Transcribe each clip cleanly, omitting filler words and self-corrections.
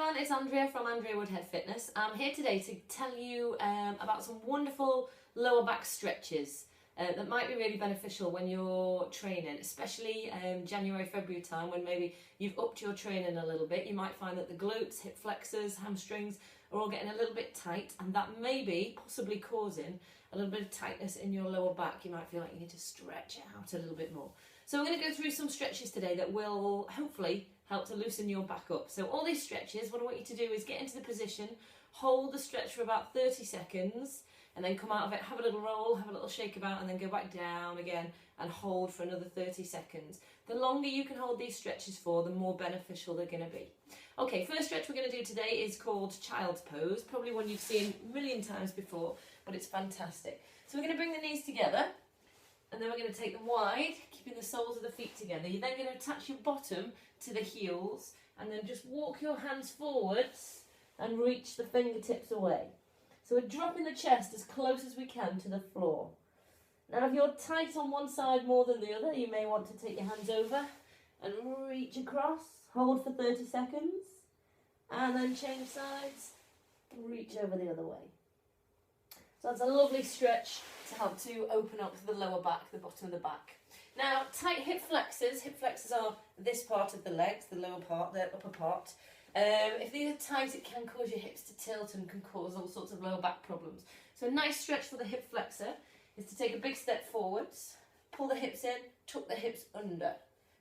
everyone, it's Andrea from Andrea Woodhead Fitness. I'm here today to tell you about some wonderful lower back stretches that might be really beneficial when you're training, especially January, February time when maybe you've upped your training a little bit. You might find that the glutes, hip flexors, hamstrings are all getting a little bit tight, and that may be possibly causing a little bit of tightness in your lower back. You might feel like you need to stretch it out a little bit more. So we're going to go through some stretches today that will hopefully help to loosen your back up. So all these stretches, what I want you to do is get into the position, hold the stretch for about 30 seconds, and then come out of it, have a little roll, have a little shake about, and then go back down again and hold for another 30 seconds. The longer you can hold these stretches for, the more beneficial they're going to be. Okay, first stretch we're going to do today is called Child's Pose, probably one you've seen a million times before, but it's fantastic. So we're going to bring the knees together, and then we're going to take them wide, keeping the soles of the feet together. You're then going to attach your bottom to the heels, and then just walk your hands forwards and reach the fingertips away. So we're dropping the chest as close as we can to the floor. Now if you're tight on one side more than the other, you may want to take your hands over and reach across, hold for 30 seconds, and then change sides, reach over the other way. So that's a lovely stretch to help to open up the lower back, the bottom of the back. Now, tight hip flexors are this part of the legs, the lower part, the upper part. If these are tight, it can cause your hips to tilt and can cause all sorts of lower back problems. So a nice stretch for the hip flexor is to take a big step forwards, pull the hips in, tuck the hips under.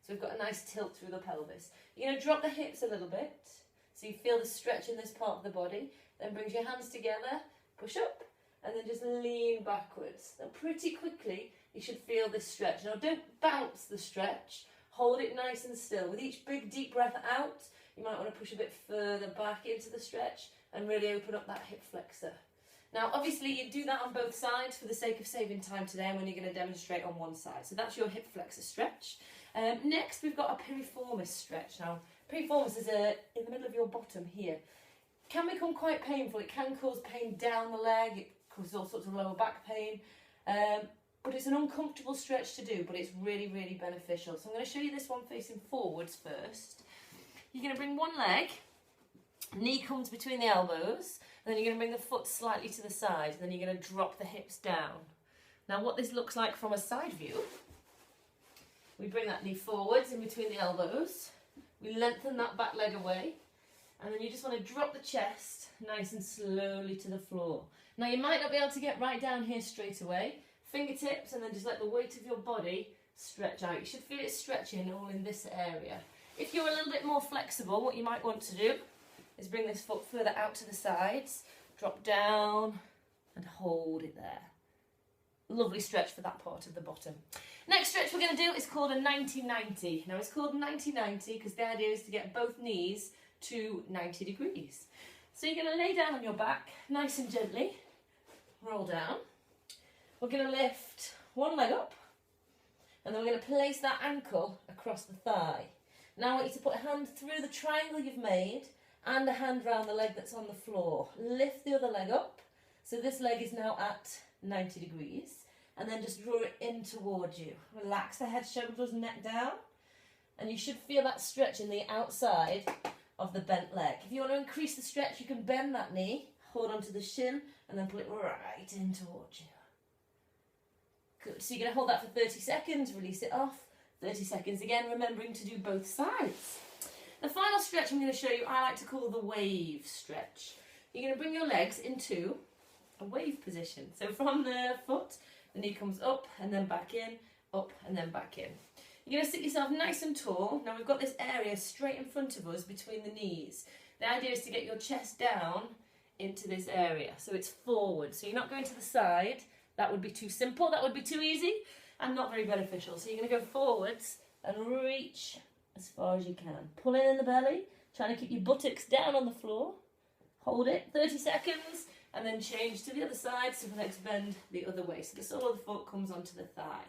So we've got a nice tilt through the pelvis. You're going to drop the hips a little bit, so you feel the stretch in this part of the body. Then brings your hands together, push up, and then just lean backwards. Now pretty quickly you should feel this stretch. Now don't bounce the stretch, hold it nice and still. With each big deep breath out, you might want to push a bit further back into the stretch and really open up that hip flexor. Now obviously you do that on both sides for the sake of saving time today and when you're going to demonstrate on one side. So that's your hip flexor stretch. Next we've got a piriformis stretch. Now piriformis is in the middle of your bottom here. It can become quite painful. It can cause pain down the leg. It causes all sorts of lower back pain. But it's an uncomfortable stretch to do, but it's really, really beneficial. So I'm going to show you this one facing forwards first. You're going to bring one leg, knee comes between the elbows, and then you're going to bring the foot slightly to the side, and then you're going to drop the hips down. Now what this looks like from a side view, we bring that knee forwards in between the elbows, we lengthen that back leg away, and then you just want to drop the chest nice and slowly to the floor. Now you might not be able to get right down here straight away. Fingertips, and then just let the weight of your body stretch out. You should feel it stretching all in this area. If you're a little bit more flexible, what you might want to do is bring this foot further out to the sides, drop down and hold it there. Lovely stretch for that part of the bottom. Next stretch we're going to do is called a 90-90. Now it's called 90-90 because the idea is to get both knees to 90 degrees. So you're going to lay down on your back nice and gently, roll down. We're going to lift one leg up, and then we're going to place that ankle across the thigh. Now I want you to put a hand through the triangle you've made and a hand round the leg that's on the floor. Lift the other leg up, so this leg is now at 90 degrees, and then just draw it in towards you. Relax the head, shoulders, neck down, and you should feel that stretch in the outside of the bent leg. If you want to increase the stretch, you can bend that knee, hold onto the shin, and then pull it right in towards you. Good, so you're going to hold that for 30 seconds, release it off, 30 seconds again, remembering to do both sides. The final stretch I'm going to show you, I like to call the wave stretch. You're going to bring your legs into a wave position. So from the foot, the knee comes up and then back in, up and then back in. You're going to sit yourself nice and tall. Now we've got this area straight in front of us between the knees. The idea is to get your chest down into this area, so it's forward. So you're not going to the side. That would be too simple, that would be too easy, and not very beneficial. So you're going to go forwards and reach as far as you can. Pull in the belly, trying to keep your buttocks down on the floor. Hold it, 30 seconds, and then change to the other side, so the next bend the other way. So the sole of the foot comes onto the thigh.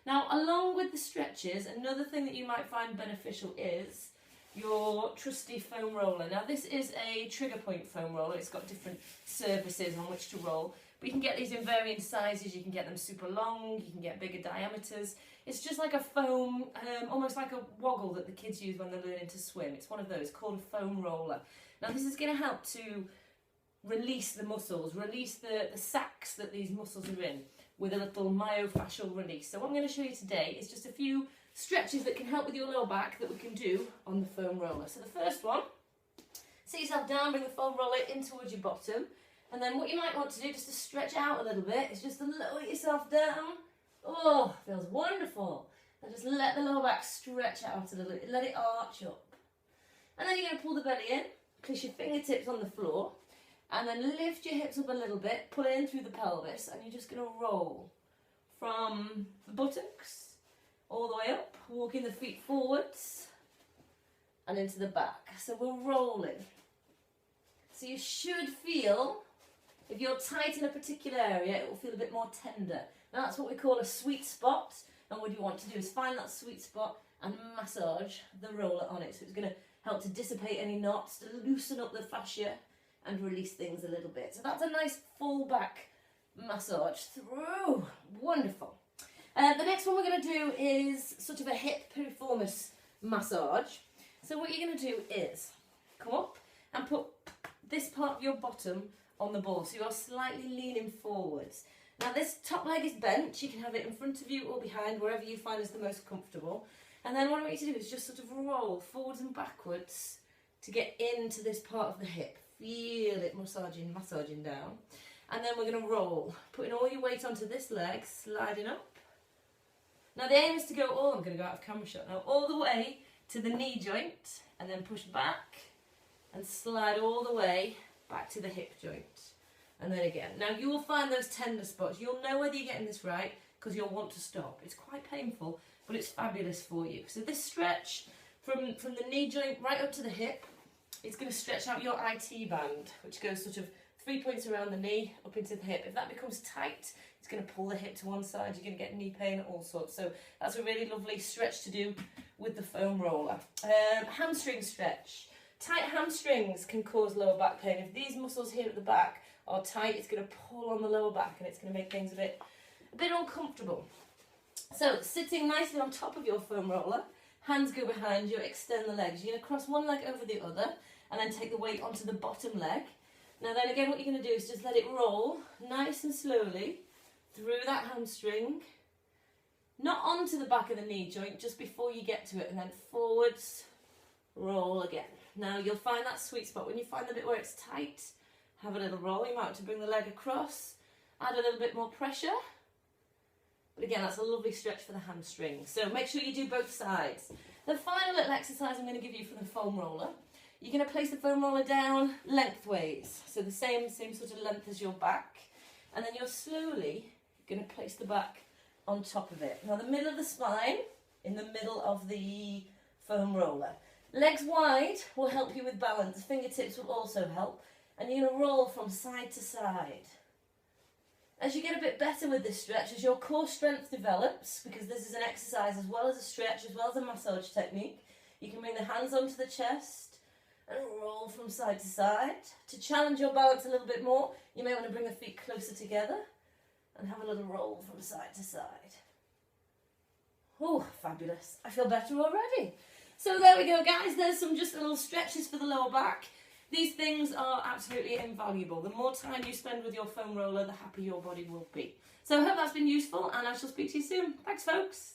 Now, along with the stretches, another thing that you might find beneficial is your trusty foam roller. Now, this is a trigger point foam roller. It's got different surfaces on which to roll. But you can get these in varying sizes. You can get them super long, you can get bigger diameters. It's just like a foam, almost like a woggle that the kids use when they're learning to swim. It's one of those called a foam roller. Now this is going to help to release the muscles, release the sacs that these muscles are in with a little myofascial release. So what I'm going to show you today is just a few stretches that can help with your lower back that we can do on the foam roller. So the first one, sit yourself down, bring the foam roller in towards your bottom, and then what you might want to do just to stretch out a little bit is just to lower yourself down. Oh, feels wonderful. And just let the lower back stretch out a little bit, let it arch up. And then you're going to pull the belly in, place your fingertips on the floor, and then lift your hips up a little bit, pull in through the pelvis, and you're just going to roll from the buttocks all the way up, walking the feet forwards and into the back. So we're rolling. So you should feel, if you're tight in a particular area, it will feel a bit more tender. Now that's what we call a sweet spot, and what you want to do is find that sweet spot and massage the roller on it. So it's going to help to dissipate any knots, to loosen up the fascia and release things a little bit. So that's a nice full back massage through. Wonderful. The next one we're going to do is sort of a hip piriformis massage. So what you're going to do is come up and put this part of your bottom on the ball, so you're slightly leaning forwards. Now this top leg is bent, you can have it in front of you or behind, wherever you find is the most comfortable. And then what I want you to do is just sort of roll forwards and backwards to get into this part of the hip. Feel it massaging down. And then we're going to roll, putting all your weight onto this leg, sliding up. Now the aim is to go I'm going to go out of camera shot now, all the way to the knee joint, and then push back and slide all the way back to the hip joint. And then again. Now you will find those tender spots. You'll know whether you're getting this right because you'll want to stop. It's quite painful, but it's fabulous for you. So this stretch from the knee joint right up to the hip, it's going to stretch out your IT band, which goes sort of 3 points around the knee, up into the hip. If that becomes tight, it's going to pull the hip to one side. You're going to get knee pain, all sorts. So that's a really lovely stretch to do with the foam roller. Hamstring stretch. Tight hamstrings can cause lower back pain. If these muscles here at the back are tight, it's going to pull on the lower back and it's going to make things a bit uncomfortable. So sitting nicely on top of your foam roller, hands go behind you, extend the legs. You're going to cross one leg over the other and then take the weight onto the bottom leg. Now then again, what you're going to do is just let it roll nice and slowly through that hamstring, not onto the back of the knee joint, just before you get to it, and then forwards, roll again. Now you'll find that sweet spot. When you find the bit where it's tight, have a little roll. You might want to bring the leg across, add a little bit more pressure. But again, that's a lovely stretch for the hamstring. So make sure you do both sides. The final little exercise I'm going to give you for the foam roller, you're going to place the foam roller down lengthways. So the same sort of length as your back. And then you're slowly going to place the back on top of it. Now the middle of the spine, in the middle of the foam roller. Legs wide will help you with balance. Fingertips will also help. And you're going to roll from side to side. As you get a bit better with this stretch, as your core strength develops, because this is an exercise as well as a stretch, as well as a massage technique, you can bring the hands onto the chest and roll from side to side. To challenge your balance a little bit more, you may want to bring the feet closer together and have a little roll from side to side. Oh, fabulous. I feel better already. So there we go, guys. There's some just little stretches for the lower back. These things are absolutely invaluable. The more time you spend with your foam roller, the happier your body will be. So I hope that's been useful, and I shall speak to you soon. Thanks, folks.